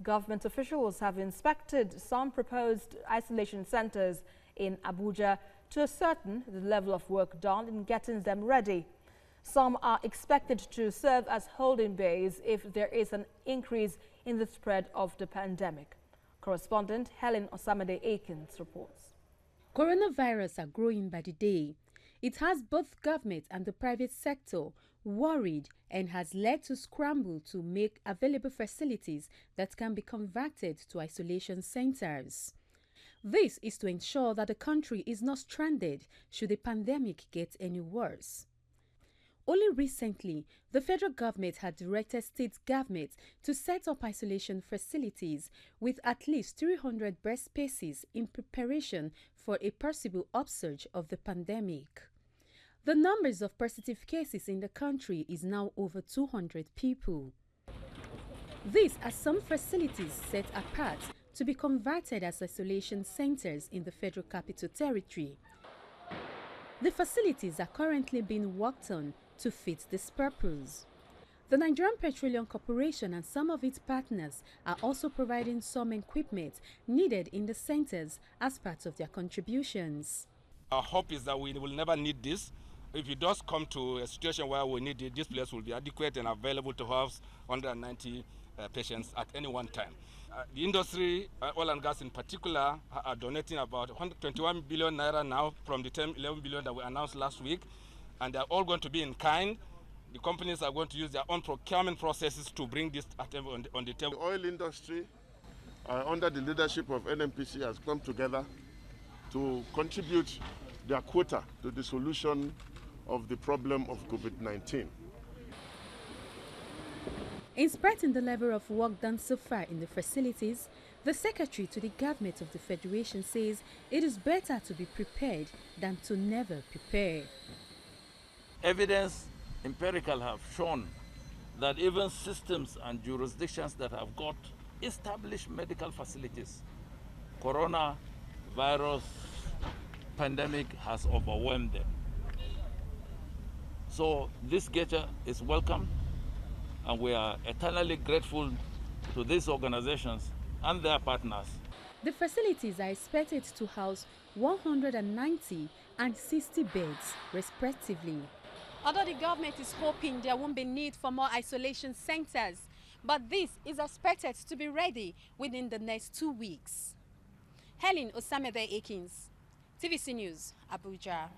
Government officials have inspected some proposed isolation centers in Abuja to ascertain the level of work done in getting them ready. Some are expected to serve as holding bays if there is an increase in the spread of the pandemic. Correspondent Helen Osamide-Akins reports. Coronavirus are growing by the day. It has both government and the private sector worried and has led to scramble to make available facilities that can be converted to isolation centers. This is to ensure that the country is not stranded should the pandemic get any worse. Only recently, the federal government had directed state governments to set up isolation facilities with at least 300 bed spaces in preparation for a possible upsurge of the pandemic. The numbers of positive cases in the country is now over 200 people. These are some facilities set apart to be converted as isolation centers in the Federal Capital Territory. The facilities are currently being worked on to fit this purpose. The Nigerian Petroleum Corporation and some of its partners are also providing some equipment needed in the centers as part of their contributions. Our hope is that we will never need this. If it does come to a situation where we need it, this place will be adequate and available to house 190 patients at any one time. The industry, oil and gas in particular, are donating about 121 billion naira now from the 11 billion that we announced last week, and they're all going to be in kind. The companies are going to use their own procurement processes to bring this on the table. The oil industry, under the leadership of NNPC, has come together to contribute their quota to the solution of the problem of COVID-19. Inspecting the level of work done so far in the facilities, the Secretary to the Government of the Federation says it is better to be prepared than to never prepare. Evidence, empirical, have shown that even systems and jurisdictions that have got established medical facilities, coronavirus pandemic has overwhelmed them. So this gesture is welcome, and we are eternally grateful to these organizations and their partners. The facilities are expected to house 190 and 60 beds, respectively. Although the government is hoping there won't be need for more isolation centers, but this is expected to be ready within the next 2 weeks. Helen Osamide-Akins, TVC News, Abuja.